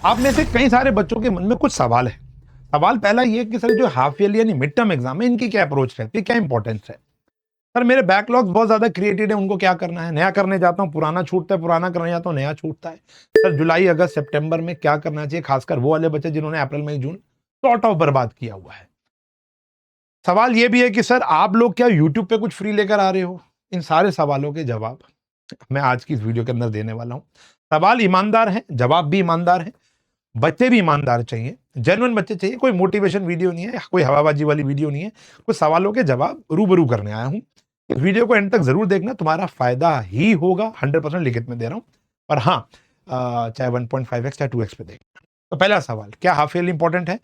आप में से कई सारे बच्चों के मन में कुछ सवाल है। सवाल पहला ये कि सर जो हाफ ईयरली यानी मिड टर्म एग्जाम है इनकी क्या अप्रोच रहती है, क्या इंपॉर्टेंस है। सर मेरे बैकलॉग्स बहुत ज्यादा क्रिएटेड है, उनको क्या करना है, नया करने जाता हूँ पुराना छूटता है, पुराना करने जाता हूँ नया छूटता है। सर जुलाई अगस्त सितंबर में क्या करना चाहिए, खासकर वो वाले बच्चे जिन्होंने अप्रैल मई जून सॉर्ट ऑफ बर्बाद किया हुआ है। सवाल ये भी है कि सर आप लोग क्या यूट्यूब पे कुछ फ्री लेकर आ रहे हो। इन सारे सवालों के जवाब मैं आज की इस वीडियो के अंदर देने वाला हूं। सवाल ईमानदार है, जवाब भी ईमानदार है, बच्चे भी ईमानदार चाहिए, जेन्युइन बच्चे चाहिए। कोई मोटिवेशन वीडियो नहीं है, कोई हवाबाजी वाली वीडियो नहीं है। कुछ सवालों के जवाब रूबरू करने आया हूं। इस वीडियो को एंड तक जरूर देखना, तुम्हारा फायदा ही होगा। 100% लिखित में दे रहा हूं। और हाँ, चाहे 1.5x चाहे 2x पे देखना। तो पहला सवाल, क्या हाफ ईयरली इंपॉर्टेंट है?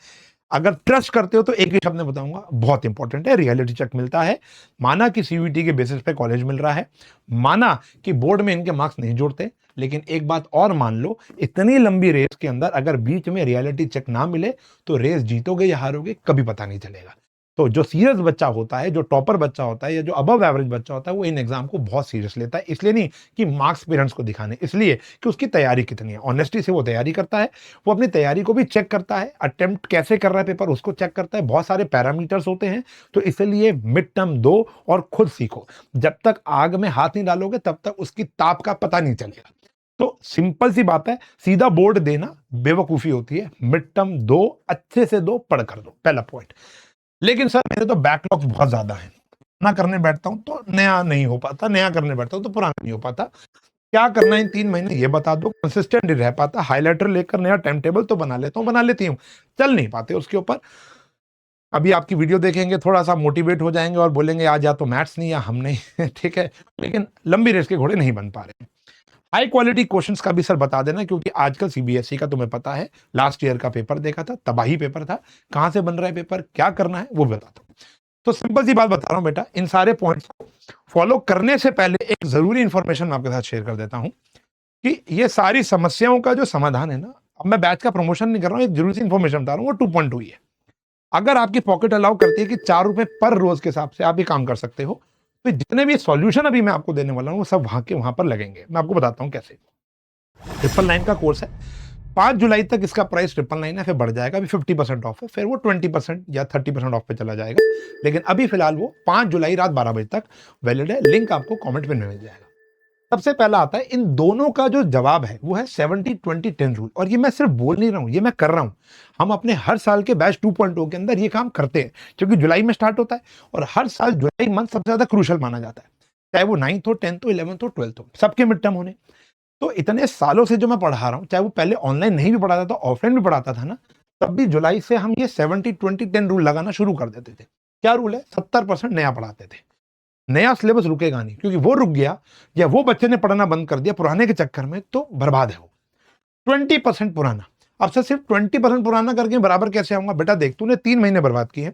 अगर ट्रस्ट करते हो तो एक ही शब्द में बताऊंगा, बहुत इंपॉर्टेंट है। रियलिटी चेक मिलता है, माना कि सीयूईटी के बेसिस पे कॉलेज मिल रहा है, माना कि बोर्ड में इनके मार्क्स नहीं जोड़ते, लेकिन एक बात और मान लो, इतनी लंबी रेस के अंदर अगर बीच में रियलिटी चेक ना मिले तो रेस जीतोगे या हारोगे कभी पता नहीं चलेगा। तो जो सीरियस बच्चा होता है, जो टॉपर बच्चा होता है या जो अबव एवरेज बच्चा होता है, वो इन एग्जाम को बहुत सीरियस लेता है। इसलिए नहीं कि मार्क्स पेरेंट्स को दिखाने, इसलिए कि उसकी तैयारी कितनी है। ऑनेस्टी से वो तैयारी करता है, वो अपनी तैयारी को भी चेक करता है, अटेम्प्ट कैसे कर रहा है पेपर उसको चेक करता है। बहुत सारे पैरामीटर्स होते हैं, तो इसलिए मिड टर्म दो और खुद सीखो। जब तक आग में हाथ नहीं डालोगे तब तक उसकी ताप का पता नहीं चलेगा। तो सिंपल सी बात है, सीधा बोर्ड देना बेवकूफी होती है। मिड टर्म दो, अच्छे से दो, पढ़ कर दो, पहला पॉइंट। लेकिन सर मेरे तो बैकलॉग्स बहुत ज्यादा हैं, ना करने बैठता हूं तो नया नहीं हो पाता, नया करने बैठता हूं तो पुराना नहीं हो पाता। क्या करना है इन 3 महीने ये बता दो। कंसिस्टेंट नहीं रह पाता, हाइलाइटर लेकर नया टाइम टेबल तो बना लेता हूं, बना लेती हूँ, चल नहीं पाते उसके ऊपर। अभी आपकी वीडियो देखेंगे, थोड़ा सा मोटिवेट हो जाएंगे और बोलेंगे आज या तो मैथ्स नहीं या हम नहीं ठीक है, लेकिन लंबी रेस के घोड़े नहीं बन पा रहे। हाई क्वालिटी क्वेश्चंस का भी सर बता देना, क्योंकि आजकल सीबीएसई का तुम्हें पता है, लास्ट ईयर का पेपर देखा था, तबाही पेपर था। कहां से बन रहा है पेपर, क्या करना है वो बताता हूं। तो सिंपल सी बात बता रहा हूं बेटा, इन सारे पॉइंट्स को फॉलो करने से पहले एक जरूरी इंफॉर्मेशन मैं आपके साथ शेयर कर देता हूं कि ये सारी समस्याओं का जो समाधान है ना, अब मैं बैच का प्रमोशन नहीं कर रहा हूं, एक जरूरी सी इंफॉर्मेशन बता रहा हूं, वो 2.2 ही है। अगर आपकी पॉकेट अलाउ करती है कि 4 रुपए पर रोज के हिसाब से आप ये काम कर सकते हो, तो जितने भी सॉल्यूशन अभी मैं आपको देने वाला हूं वो सब वहां के वहां पर लगेंगे। मैं आपको बताता हूं कैसे। 999 का कोर्स है, 5 जुलाई तक इसका प्राइस 999 है, फिर बढ़ जाएगा। अभी 50% ऑफ है, फिर वो 20% या 30% ऑफ पे चला जाएगा। लेकिन अभी फिलहाल वो 5 जुलाई रात 12 बजे तक वैलिड है। लिंक आपको कमेंट में मिल जाएगा। सबसे पहला आता है, इन दोनों का जो जवाब है वो है 70-20-10 रूल। और ये मैं सिर्फ बोल नहीं रहा हूं, ये मैं कर रहा हूं। हम अपने हर साल के बैच 2.0 के अंदर ये काम करते हैं, क्योंकि जुलाई में स्टार्ट होता है और हर साल जुलाई मंथ सबसे ज्यादा क्रूशल माना जाता है, चाहे वो 9th हो, 10th हो, 11th हो, 12th हो, सबके मिड टर्म होने। तो इतने सालों से जो मैं पढ़ा रहा हूं, चाहे वो पहले ऑनलाइन नहीं भी पढ़ाता था, ऑफलाइन भी पढ़ाता था ना, तब भी जुलाई से हम ये 70-20-10 रूल लगाना शुरू कर देते थे। क्या रूल है? 70% नया पढ़ाते थे। नया सिलेबस रुकेगा नहीं, क्योंकि वो रुक गया या वो बच्चे ने पढ़ना बंद कर दिया पुराने के चक्कर में, तो बर्बाद है वो। 20% पुराना। अब से सिर्फ 20% पुराना करके बराबर कैसे आऊंगा? बेटा देख, तूने 3 महीने बर्बाद किए,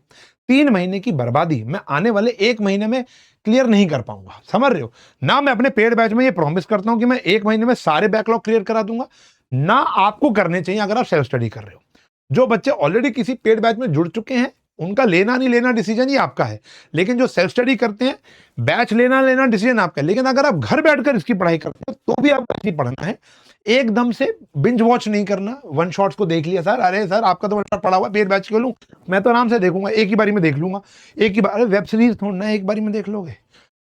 3 महीने की बर्बादी मैं आने वाले 1 महीने में क्लियर नहीं कर पाऊंगा। समझ रहे हो ना? मैं अपने पेड बैच में ये प्रॉमिस करता हूं कि मैं 1 महीने में सारे बैकलॉग क्लियर करा दूंगा ना। आपको करने चाहिए अगर आप सेल्फ स्टडी कर रहे हो। जो बच्चे ऑलरेडी किसी पेड बैच में जुड़ चुके हैं, उनका लेना नहीं लेना डिसीजन ये आपका है। लेकिन जो सेल्फ स्टडी करते हैं, बैच लेना लेना डिसीजन आपका है। लेकिन अगर आप घर बैठकर इसकी पढ़ाई करते हो तो भी आपको ऐसी पढ़ना है। एकदम से बिंज वॉच नहीं करना। वन शॉट्स को देख लिया सर, अरे सर आपका तो वन शॉट पड़ा हुआ, पेड बैच क्यों लूं? मैं तो आराम से देखूंगा, एक ही बारी में देख लूंगा, एक ही बार। वेब सीरीज थोड़ा एक बारी में देख लोगे।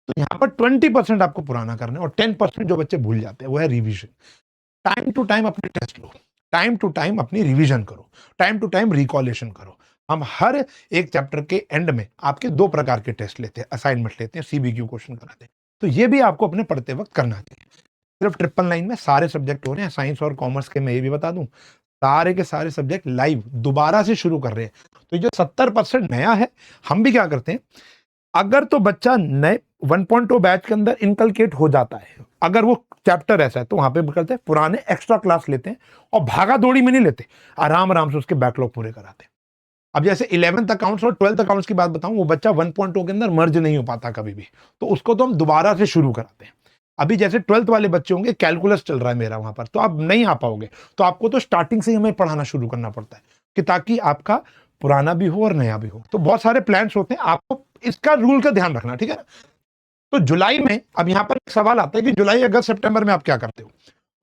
तो यहाँ पर 20% आपको पुराना करना है, और 10% जो बच्चे भूल जाते हैं वो है रिविजन। टाइम टू टाइम अपने टेस्ट लो, टाइम टू टाइम अपनी रिवीजन करो, टाइम टू टाइम रिकॉलेशन करो। हम हर एक चैप्टर के एंड में आपके 2 प्रकार के टेस्ट लेते हैं, असाइनमेंट लेते हैं, सीबीक्यू क्वेश्चन कराते हैं। तो ये भी आपको अपने पढ़ते वक्त करना चाहिए। सिर्फ 999 में सारे सब्जेक्ट हो रहे हैं, साइंस और कॉमर्स के मैं ये भी बता दूं, सारे के सारे सब्जेक्ट लाइव दोबारा से शुरू कर रहे हैं। तो जो 70% नया है, हम भी क्या करते हैं, अगर तो बच्चा नए 1.0 बैच के अंदर इनकलकेट हो जाता है, अगर वो चैप्टर ऐसा है, तो वहां पे करते हैं पुराने एक्स्ट्रा क्लास लेते हैं, और भागा दौड़ी में नहीं लेते, आराम आराम से उसके बैकलॉग पूरे कराते हैं। अब जैसे 11th अकाउंट्स और 12th अकाउंट्स की बात बताऊं, वो बच्चा 1.0 के अंदर मर्ज नहीं हो पाता कभी भी, तो उसको तो हम दोबारा से शुरू कराते हैं। अभी जैसे 12th वाले बच्चे होंगे, कैलकुलस चल रहा है मेरा वहां पर, तो आप नहीं आ पाओगे, तो आपको तो स्टार्टिंग से ही हमें पढ़ाना शुरू करना पड़ता है, कि ताकि आपका पुराना भी हो और नया भी हो। तो बहुत सारे प्लान्स होते हैं, आपको इसका रूल का ध्यान रखना, ठीक है ना? तो जुलाई में, अब यहां पर एक सवाल आता है कि जुलाई अगस्त सितंबर में आप क्या करते हो?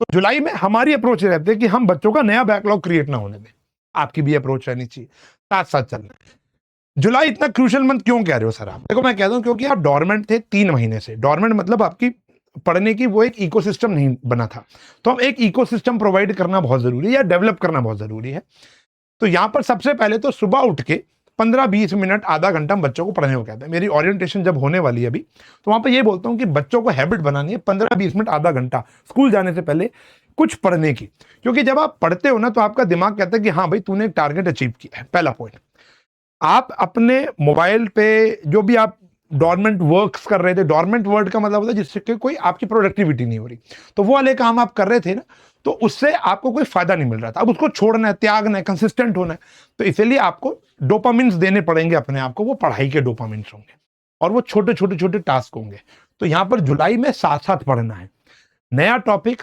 तो जुलाई में हमारी अप्रोच रहती है कि हम बच्चों का नया बैकलॉग क्रिएट ना होने दें। आपकी भी अप्रोच रहनी चाहिए, साथ साथ चलना है। जुलाई इतना क्रूशियल मंथ क्यों कह रहे हो सर आप? देखो मैं कहता हूं क्योंकि आप डोरमेंट थे 3 महीने से। डोरमेंट मतलब आपकी पढ़ने की वो एक इकोसिस्टम नहीं बना था, तो हम एक इकोसिस्टम प्रोवाइड करना बहुत जरूरी है या डेवलप करना बहुत जरूरी है। तो यहां पर सबसे पहले तो सुबह उठ के 15-20 मिनट आधा घंटा हम बच्चों को पढ़ने को कहते हैं। मेरी ओरिएंटेशन जब होने वाली है अभी, तो वहां पर ये बोलता हूं कि बच्चों को हैबिट बनानी है 15-20 मिनट आधा घंटा स्कूल जाने से पहले कुछ पढ़ने की। क्योंकि जब आप पढ़ते हो ना तो आपका दिमाग कहता है कि हाँ भाई तूने एक टारगेट अचीव किया है। पहला पॉइंट, आप अपने मोबाइल पे जो भी आप डॉर्मेंट वर्क्स कर रहे थे, डॉर्मेंट वर्ड का मतलब होता है जिससे कोई आपकी प्रोडक्टिविटी नहीं हो रही, तो वो वाले काम आप कर रहे थे ना, तो उससे आपको कोई फायदा नहीं मिल रहा था। अब उसको छोड़ना है, त्यागना है, कंसिस्टेंट होना है, तो इसीलिए आपको डोपामिन्स देने पड़ेंगे अपने आप को। वो पढ़ाई के डोपामिन्स होंगे और वो छोटे छोटे छोटे टास्क होंगे। तो यहां पर जुलाई में साथ साथ पढ़ना है। नया टॉपिक,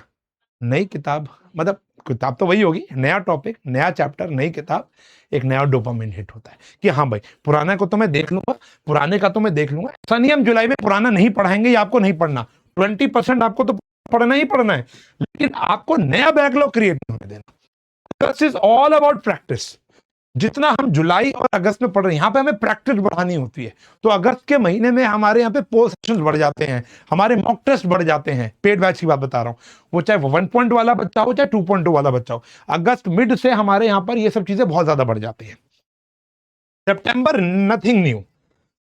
नई किताब, मतलब किताब तो वही होगी, नया टॉपिक, नया चैप्टर, नई किताब, एक नया डोपामिन हिट होता है कि हाँ भाई पुराने को तो मैं देख लूंगा, पुराने का तो मैं देख लूंगा। ऐसा नहीं हम जुलाई में पुराना नहीं पढ़ाएंगे या आपको नहीं पढ़ना, 20% आपको तो पढ़ना ही पढ़ना है, लेकिन आपको नया बैकलॉग क्रिएट नहीं होने देना। This is all about practice. जितना हम जुलाई और अगस्त में पढ़ रहे हैं, यहाँ पे हमें प्रैक्टिस बढ़ानी होती है। तो अगस्त के महीने में हमारे यहाँ पे पोस्ट सेशंस बढ़ जाते हैं, हमारे मॉक टेस्ट बढ़ जाते हैं। पेड बैच की बात बता रहा हूँ, वो चाहे 1 पॉइंट वाला बच्चा हो चाहे 2.2 वाला बच्चा हो, अगस्त मिड से हमारे यहाँ पर ये सब चीजें बहुत ज्यादा बढ़ जाती हैं। सितंबर नथिंग न्यू।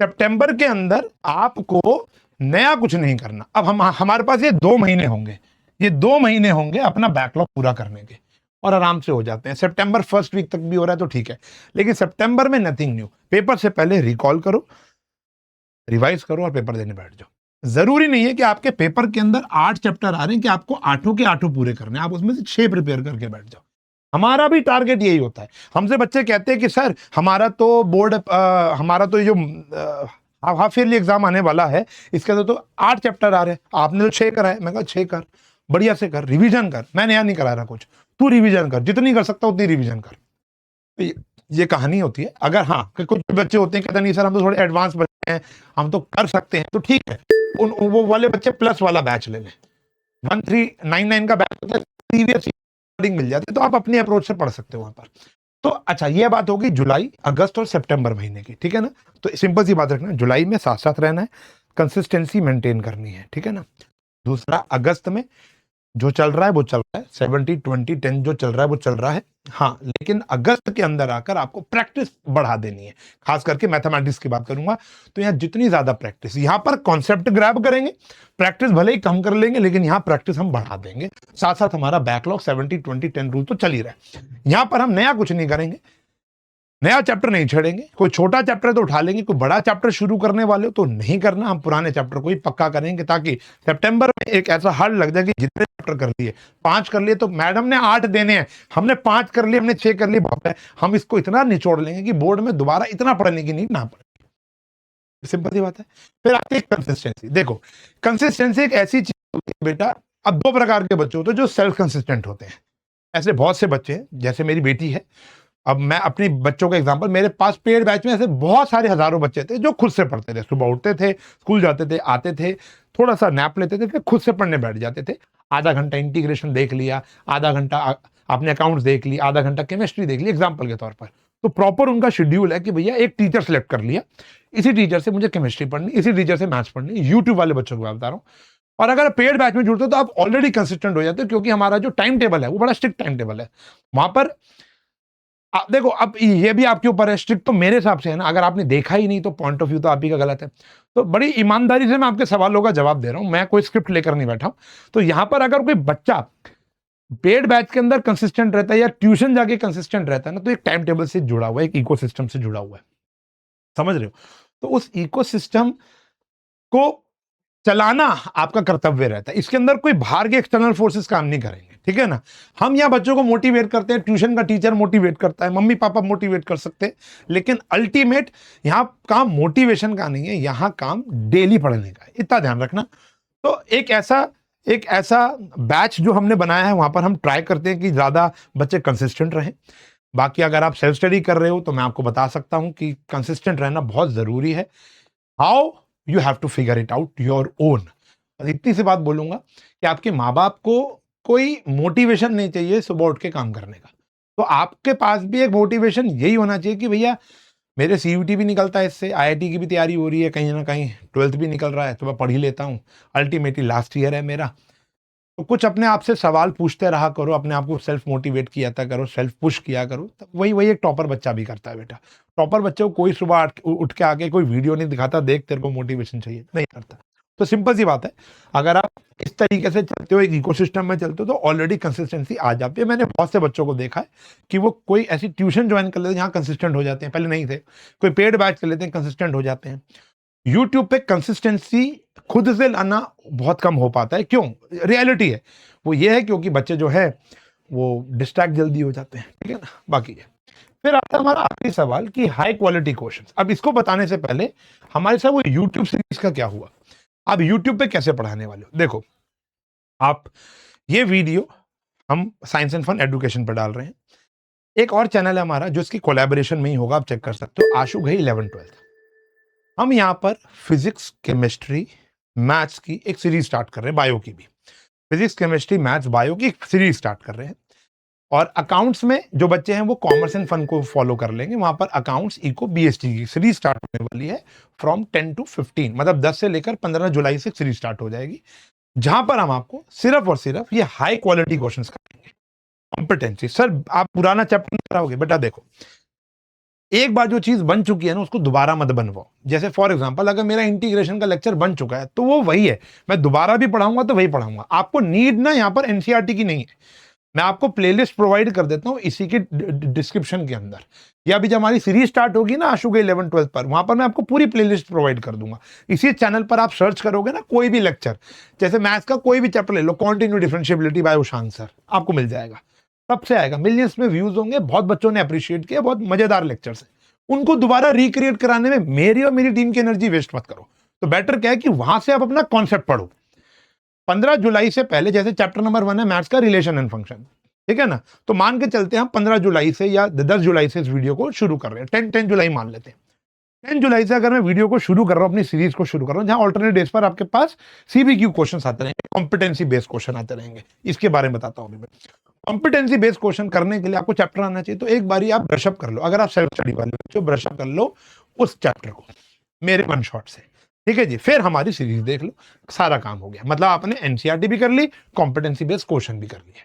सितंबर के अंदर आपको नया कुछ नहीं करना। अब हमारे पास ये 2 महीने होंगे, ये 2 महीने होंगे अपना बैकलॉग पूरा करने के, और आराम से हो जाते हैं। सितंबर फर्स्ट वीक तक भी हो रहा है तो ठीक है, लेकिन सितंबर में नथिंग न्यू। पेपर से पहले रिकॉल करो, रिवाइज करो और पेपर देने बैठ जाओ। जरूरी नहीं है कि आपके पेपर के अंदर 8 चैप्टर आ रहे हैं कि आपको 8 के 8 पूरे करने हैं, आप उसमें से 6 प्रिपेयर करके बैठ जाओ। हमारा भी टारगेट यही होता है। हमसे बच्चे कहते हैं कि सर हमारा तो बोर्ड, हमारा तो ये जो हाफ ईयरली एग्जाम आने वाला है, इसके अंदर तो 8 चैप्टर आ रहे हैं, आपने तो 6 कराए। मैं कहा 6 कर, बढ़िया से कर, रिवीजन कर। मैं नया नहीं करा रहा कुछ, तू रिवीजन कर, जितनी कर सकता उतनी रिवीजन कर। तो ये कहानी होती है। अगर हाँ कि कुछ बच्चे होते हैं कहते नहीं सर हम तो थोड़े एडवांस बच्चे हैं, हम तो कर सकते हैं, तो ठीक है, वो वाले बच्चे प्लस वाला बैच ले लें। 1399 का बैच होता है, प्रीवियस मिल जाती है, तो आप अपनी अप्रोच से पढ़ सकते हो वहां पर। तो अच्छा, ये बात होगी जुलाई, अगस्त और सितंबर महीने की, ठीक है ना। तो सिंपल सी बात रखना, जुलाई में साथ साथ रहना है, कंसिस्टेंसी मेंटेन करनी है, ठीक है ना। दूसरा, अगस्त में जो चल रहा है वो चल रहा है, 70-20-10 जो चल रहा है वो चल रहा है। हाँ, लेकिन अगस्त के अंदर आकर आपको प्रैक्टिस बढ़ा देनी है। खास करके मैथमेटिक्स की बात करूंगा, तो यहाँ जितनी ज्यादा प्रैक्टिस, यहाँ पर कॉन्सेप्ट ग्रैब करेंगे, प्रैक्टिस भले ही कम कर लेंगे, लेकिन यहाँ प्रैक्टिस हम बढ़ा देंगे। साथ साथ हमारा बैकलॉग 70-20-10 रूल तो चल ही रहा है। यहाँ पर हम नया कुछ नहीं करेंगे, नया चैप्टर नहीं छेड़ेंगे। कोई छोटा चैप्टर तो उठा लेंगे, कोई बड़ा चैप्टर शुरू करने वाले हो तो नहीं करना। हम पुराने चैप्टर को ही पक्का करेंगे, ताकि सितंबर में एक ऐसा हल लग जाए कि जितने चैप्टर कर लिए, 5 कर लिए तो मैडम ने 8 देने हैं, हमने 5 कर लिए, हमने 6 कर लिए, बहुत है। हम इसको इतना निचोड़ लेंगे कि बोर्ड में दोबारा इतना पढ़ने की नीड ना पड़े। सिंपल सी बात है। फिर आती है कंसिस्टेंसी। देखो, कंसिस्टेंसी एक ऐसी चीज होती है बेटा, अब 2 प्रकार के बच्चे होते हैं जो सेल्फ कंसिस्टेंट होते हैं। ऐसे बहुत से बच्चे हैं, जैसे मेरी बेटी है। अब मैं अपनी बच्चों का एग्जांपल, मेरे पास पेड बैच में ऐसे बहुत सारे हजारों बच्चे थे जो खुद से पढ़ते थे। सुबह उठते थे, स्कूल जाते थे, आते थे, थोड़ा सा नैप लेते थे, फिर खुद से पढ़ने बैठ जाते थे। आधा घंटा इंटीग्रेशन देख लिया, आधा घंटा आपने अकाउंट्स देख ली, आधा घंटा केमिस्ट्री देख ली, एग्जाम्पल के तौर पर। तो प्रॉपर उनका शेड्यूल है कि भैया एक टीचर सेलेक्ट कर लिया, इसी टीचर से मुझे केमिस्ट्री पढ़नी, इसी टीचर से मैथ्स पढ़नी। यूट्यूब वाले बच्चों को मैं बता रहा हूँ। और अगर पेड बैच में जुड़ते हो तो आप ऑलरेडी कंसिस्टेंट हो जाते हो, क्योंकि हमारा जो टाइम टेबल है वो बड़ा स्ट्रिक्ट टाइम टेबल है। वहां पर देखो, अब ये भी आपके ऊपर है, स्ट्रिक्ट तो मेरे हिसाब से है ना। अगर आपने देखा ही नहीं तो पॉइंट ऑफ व्यू तो आप ही का गलत है। तो बड़ी ईमानदारी से मैं आपके सवालों का जवाब दे रहा हूं, मैं कोई स्क्रिप्ट लेकर नहीं बैठा हूं। तो यहां पर अगर कोई बच्चा पेड बैच के अंदर कंसिस्टेंट रहता है या ट्यूशन जाके कंसिस्टेंट रहता है ना, तो एक टाइम टेबल से जुड़ा हुआ है, एक इकोसिस्टम से जुड़ा हुआ है, समझ रहे हो। तो उस इकोसिस्टम को चलाना आपका कर्तव्य रहता है। इसके अंदर कोई बाहर के एक्सटर्नल फोर्सेस काम नहीं करेंगे, ठीक है ना। हम यहाँ बच्चों को मोटिवेट करते हैं, ट्यूशन का टीचर मोटिवेट करता है, मम्मी पापा मोटिवेट कर सकते हैं, लेकिन अल्टीमेट यहाँ काम मोटिवेशन का नहीं है, यहाँ काम डेली पढ़ने का है। इतना ध्यान रखना। तो एक ऐसा बैच जो हमने बनाया है, वहां पर हम ट्राई करते हैं कि ज्यादा बच्चे कंसिस्टेंट रहें। बाकी अगर आप सेल्फ स्टडी कर रहे हो तो मैं आपको बता सकता हूं कि कंसिस्टेंट रहना बहुत जरूरी है। How, you have to figure it out your own. इतनी सी बात बोलूंगा कि आपके माँ बाप को कोई मोटिवेशन नहीं चाहिए सुबह उठ के काम करने का। तो आपके पास भी एक मोटिवेशन यही होना चाहिए कि भैया मेरे सीयूटी भी निकलता है इससे, आईआईटी की भी तैयारी हो रही है, कहीं ना कहीं 12th भी निकल रहा है, तो मैं पढ़ ही लेता हूँ, अल्टीमेटली लास्ट ईयर है मेरा। तो कुछ अपने आप से सवाल पूछते रहा करो, अपने आप को सेल्फ मोटिवेट किया था करो, सेल्फ पुश किया करो। तब वही वही एक टॉपर बच्चा भी करता है बेटा। टॉपर बच्चे को कोई सुबह उठ के आके कोई वीडियो नहीं दिखाता, देख तेरे को मोटिवेशन चाहिए, नहीं करता। तो सिंपल सी बात है, अगर आप इस तरीके से चलते हो, एक इकोसिस्टम में चलते हो, तो ऑलरेडी कंसिस्टेंसी आ जाती है। मैंने बहुत से बच्चों को देखा है कि वो कोई ऐसी ट्यूशन ज्वाइन कर लेते हैं जहाँ कंसिस्टेंट हो जाते हैं, पहले नहीं थे। कोई पेड बैच कर लेते हैं, कंसिस्टेंट हो जाते हैं। यूट्यूब पे कंसिस्टेंसी खुद से लाना बहुत कम हो पाता है। क्यों? रियलिटी है वो ये है क्योंकि बच्चे जो है वो डिस्ट्रैक्ट जल्दी हो जाते हैं, ठीक है ना। बाकी है, फिर आता है हमारा आखिरी सवाल कि हाई क्वालिटी क्वेश्चंस। अब इसको बताने से पहले हमारे साथ वो यूट्यूब सीरीज का क्या हुआ, आप यूट्यूब पे कैसे पढ़ाने वाले हो। देखो, आप ये वीडियो हम साइंस एंड फन एजुकेशन पर डाल रहे हैं। एक और चैनल है हमारा जो इसकी कोलैबोरेशन में ही होगा, आप चेक कर सकते हो, आशु घई 11-12। हम यहाँ पर फिजिक्स, केमिस्ट्री, मैथ्स की एक सीरीज स्टार्ट कर रहे हैं, बायो की भी। फिजिक्स, केमिस्ट्री, मैथ्स, बायो की एक सीरीज स्टार्ट कर रहे हैं। और अकाउंट्स में जो बच्चे हैं वो कॉमर्स एंड फन को फॉलो कर लेंगे। वहां पर अकाउंट्स, इको, बीएसटी की सीरीज स्टार्ट होने वाली है फ्रॉम 10 to 15, मतलब 10 से लेकर 15 जुलाई से सीरीज स्टार्ट हो जाएगी, जहां पर हम आपको सिर्फ और सिर्फ ये हाई क्वालिटी क्वेश्चंस करेंगे। कॉम्पिटेंसी, सर आप पुराना चैप्टर कराओगे? बेटा देखो, एक बार जो चीज बन चुकी है ना, उसको दोबारा मत बनवाओ। जैसे फॉर एग्जांपल, अगर मेरा इंटीग्रेशन का लेक्चर बन चुका है तो वो वही है, मैं दोबारा भी पढ़ाऊंगा तो वही पढ़ाऊंगा। आपको नीड ना यहाँ पर एनसीईआरटी की नहीं है। मैं आपको प्लेलिस्ट प्रोवाइड कर देता हूँ इसी के डिस्क्रिप्शन के अंदर, या अभी जब हमारी सीरीज स्टार्ट होगी ना आशु के 11-12 पर, वहां पर मैं आपको पूरी प्लेलिस्ट प्रोवाइड कर दूंगा। इसी चैनल पर आप सर्च करोगे ना, कोई भी लेक्चर, जैसे मैथ्स का कोई भी चैप्टर ले लो, कॉन्टिन्यू डिफरेंशिएबिलिटी बाय उषांत सर, आपको मिल जाएगा, सबसे आएगा, मिलियंस में व्यूज होंगे, बहुत बच्चों ने अप्रिशिएट किया, बहुत मजेदार लेक्चर्स है। उनको दोबारा रिक्रिएट कराने में मेरी और मेरी टीम की एनर्जी वेस्ट मत करो। तो बेटर क्या है कि वहां से आप अपना कॉन्सेप्ट पढ़ो। 15 जुलाई से पहले, जैसे चैप्टर नंबर 1 है मैथ्स का रिलेशन एंड फंक्शन, ठीक है ना, तो मान के चलते हैं हम 15 जुलाई से या 10 जुलाई से इस वीडियो को शुरू कर रहे हैं, 10 जुलाई मान लेते हैं। 10 जुलाई से अगर मैं वीडियो को शुरू कर रहा हूं, अपनी सीरीज को शुरू कर रहा हूं, जहां ऑल्टरनेट डेज पर आपके पास सीबीक्यू क्वेश्चन आते रहेंगे, कॉम्पिटेंसी बेस्ड क्वेश्चन आते रहेंगे। इसके बारे में बताता हूं मैं। कॉम्पिटेंसी बेस्ड क्वेश्चन करने के लिए आपको चैप्टर आना चाहिए, तो एक बारी आप ब्रशअप कर लो। अगर आप सेल्फ स्टडी वाले बच्चे, ब्रशअप कर लो उस चैप्टर को मेरे वन शॉट से, ठीक है जी। फिर हमारी सीरीज देख लो, सारा काम हो गया। मतलब आपने एनसीईआरटी भी कर ली, कॉम्पिटेंसी बेस्ड क्वेश्चन भी कर लिए।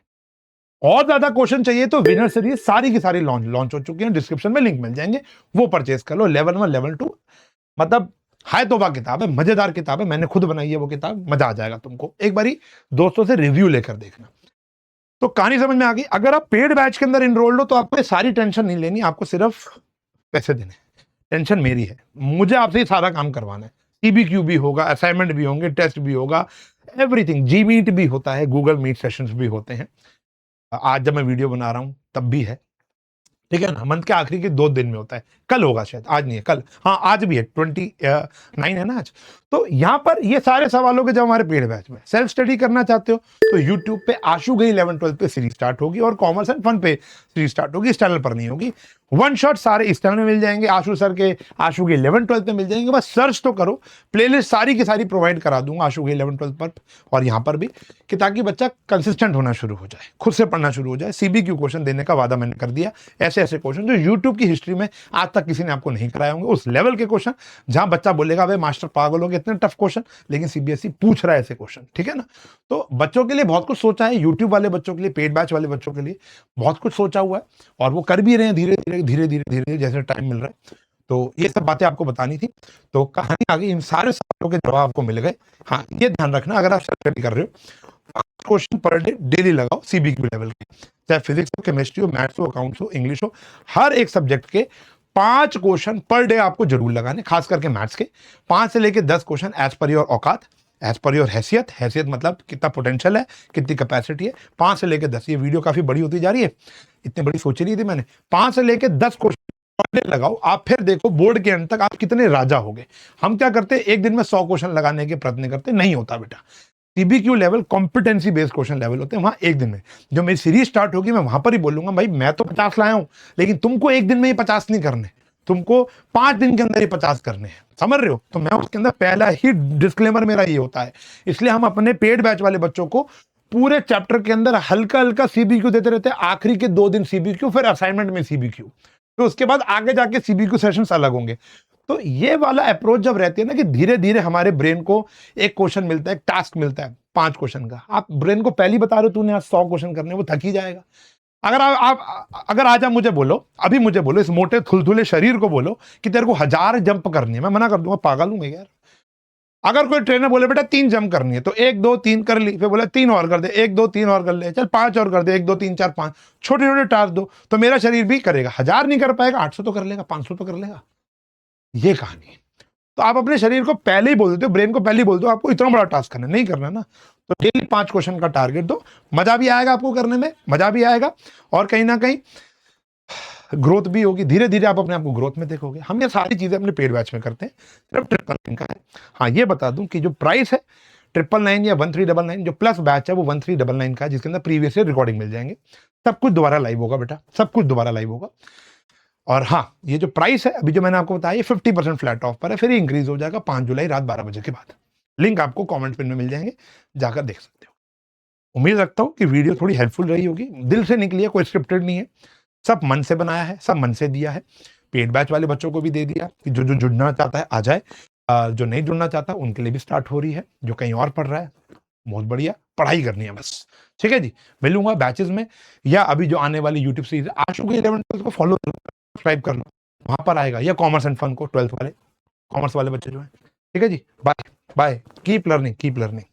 और ज्यादा क्वेश्चन चाहिए तो विनर सीरीज सारी की सारी लॉन्च हो चुकी है, डिस्क्रिप्शन में लिंक मिल जाएंगे, वो परचेज कर लो। लेवल 1, लेवल 2, मतलब हाय तोबा किताब है, मजेदार किताब है, मैंने खुद बनाई है वो किताब, मजा आ जाएगा तुमको। एक बारी दोस्तों से रिव्यू लेकर देखना। तो कहानी समझ में आ गई। अगर आप पेड बैच के अंदर इनरोल्ड हो तो आपको ये सारी टेंशन नहीं लेनी, आपको सिर्फ पैसे देने। टेंशन मेरी है, मुझे आपसे ही सारा काम करवाना है। सीबीक्यू भी होगा, असाइनमेंट भी होंगे, टेस्ट भी होगा, एवरीथिंग। जी मीट भी होता है, गूगल मीट सेशंस भी होते हैं। आज जब मैं वीडियो बना रहा हूं तब भी है, ठीक है ना। मंथ के आखिरी के 2 दिन में होता है, कल होगा शायद, आज नहीं है, कल, हाँ आज भी है, 29 है ना आज। तो यहाँ पर ये सारे सवालों के जब हमारे पेड बैच में सेल्फ स्टडी करना चाहते हो तो यूट्यूब पे आशु घई 11-12 पे सीरीज स्टार्ट होगी, और कॉमर्स एंड फन पे सीरीज स्टार्ट होगी। इस चैनल पर नहीं होगी, वन शॉट सारे इस चैनल में मिल जाएंगे, आशु सर के आशु घई 11-12 पे मिल जाएंगे। बस सर्च तो करो, प्लेलिस्ट सारी की सारी प्रोवाइड करा दूंगा आशु घई 11-12 पर और यहाँ पर भी, कि ताकि बच्चा कंसिस्टेंट होना शुरू हो जाए, खुद से पढ़ना शुरू हो जाए। सीबीक्यू क्वेश्चन देने का वादा मैंने कर दिया, ऐसे ऐसे क्वेश्चन जो यूट्यूब की हिस्ट्री में आज तक किसी ने आपको नहीं कराए होंगे, उस लेवल के क्वेश्चन जहां बच्चा बोलेगा भाई मास्टर पागल हो गए, इतने टफ क्वेश्चन, लेकिन सीबीएसई पूछ रहा है ऐसे क्वेश्चन, ठीक है ना। तो बच्चों के लिए बहुत कुछ सोचा है, यूट्यूब वाले बच्चों के लिए, पेड बैच वाले बच्चों के लिए बहुत कुछ सोचा हुआ है, और वो कर भी रहे हैं धीरे धीरे धीरे धीरे धीरे जैसे टाइम मिल रहा है। तो ये सब बातें आपको बतानी थी। तो कहानी आगे, इन सारे सवालों के जवाब आपको मिल गए। हाँ, ये ध्यान रखना, अगर आप स्टडी कर रहे हो, क्वेश्चन पर डे डेली लगाओ सीबीक्यू लेवल के, चाहे फिजिक्स हो, केमिस्ट्री हो, मैथ्स हो, अकाउंट्स हो, इंग्लिश हो, हर एक सब्जेक्ट के 5 क्वेश्चन पर डे आपको जरूर लगाने, खास करके मैथ्स के 5 से लेके 10 क्वेश्चन एज पर योर औकात, एज पर योर हैसियत। हैसियत मतलब कितना पोटेंशियल है, कितनी कैपेसिटी है। 5 से लेके 10, ये वीडियो काफी बड़ी होती जा रही है, इतनी बड़ी सोची नहीं थी मैंने। 5 से लेके 10 क्वेश्चन पर डे लगाओ, आप फिर देखो बोर्ड के अंत तक आप कितने राजा हो गए। हम क्या करते हैं, एक दिन में 100 क्वेश्चन लगाने के प्रयत्न करते, नहीं होता बेटा। CBQ level competency based question level होते हैं, वहां एक दिन में, जो मेरी सीरीज स्टार्ट होगी मैं वहां पर ही बोलूंगा भाई मैं तो 50 लाया हूं, लेकिन तुमको एक दिन में ही 50 नहीं करने, तुमको 5 दिन के अंदर ही 50 करने हैं, समझ रहे हो। तो मैं उसके अंदर पहला ही डिस्क्लेमर मेरा ये होता है, इसलिए हम अपने पेड बैच वाले बच्चों को पूरे चैप्टर के अंदर हल्का हल्का सीबीक्यू देते रहते हैं, आखिरी के 2 दिन सीबीक्यू, फिर असाइनमेंट में सीबीक्यू, तो उसके बाद आगे जाके सीबीक्यू सेशंस अलग होंगे। तो ये वाला अप्रोच जब रहती है ना कि धीरे धीरे हमारे ब्रेन को एक क्वेश्चन मिलता है, एक टास्क मिलता है 5 क्वेश्चन का, आप ब्रेन को पहले ही बता रहे हो तूने आज 100 क्वेश्चन करने, वो थक ही जाएगा। अगर आज आप मुझे बोलो, अभी मुझे बोलो, इस मोटे थुलथुले शरीर को बोलो कि तेरे को 1000 जंप करनी है, मैं मना कर दूंगा, पागल हूं मैं यार। अगर कोई ट्रेनर बोले बेटा 3 जंप करनी है, तो 1 2 3 कर ली, फिर बोला 3 और कर दे, 1 2 3 और कर ले, चल 5 और कर दे, 1 2 3 4 5, छोटे छोटे टास्क दो, तो मेरा शरीर भी करेगा। 1000 नहीं कर पाएगा, 800 तो कर लेगा, 500 तो कर लेगा। ये कहानी है। तो आप अपने शरीर को पहले ही बोल देते हो, ब्रेन को पहले ही बोल दो आपको इतना बड़ा टास्क करना नहीं करना ना, तो डेली 5 क्वेश्चन का टारगेट दो, मजा भी आएगा आपको करने में, मजा भी आएगा, और कहीं ना कहीं ग्रोथ भी होगी। धीरे धीरे आप अपने आप को ग्रोथ में देखोगे। हम ये सारी चीजें अपने पेड बैच में करते हैं, सिर्फ 999 का है। हाँ, ये बता दूं कि जो प्राइस है 999 या 1399, जो प्लस बैच है वो 1399 का है, जिसके अंदर प्रीवियस ईयर रिकॉर्डिंग मिल जाएंगे। सब कुछ दोबारा लाइव होगा बेटा, सब कुछ दोबारा लाइव होगा। और हाँ, ये जो प्राइस है अभी जो मैंने आपको बताया, ये 50% फ्लैट ऑफ पर है, फिर इंक्रीज हो जाएगा 5 जुलाई रात 12 बजे के बाद। लिंक आपको कॉमेंट पिन में मिल जाएंगे, जाकर देख सकते हो। उम्मीद रखता हूँ कि वीडियो थोड़ी हेल्पफुल रही होगी, दिल से निकली है, कोई स्क्रिप्टेड नहीं है, सब मन से बनाया है, सब मन से दिया है। पेड बैच वाले बच्चों को भी दे दिया कि जो जो जुड़ना चाहता है आ जाए, जो नहीं जुड़ना चाहता उनके लिए भी स्टार्ट हो रही है, जो कहीं और पढ़ रहा है बहुत बढ़िया, पढ़ाई करनी है बस। ठीक है जी, मिलूंगा बैचेस में, या अभी जो आने वाली यूट्यूब सीरीज आशु के 11 12 को फॉलो सब्सक्राइब करना, वहां पर आएगा, या कॉमर्स एंड फन को 12th वाले, कॉमर्स वाले बच्चे जो हैं। ठीक है जी, bye bye, keep learning, keep learning.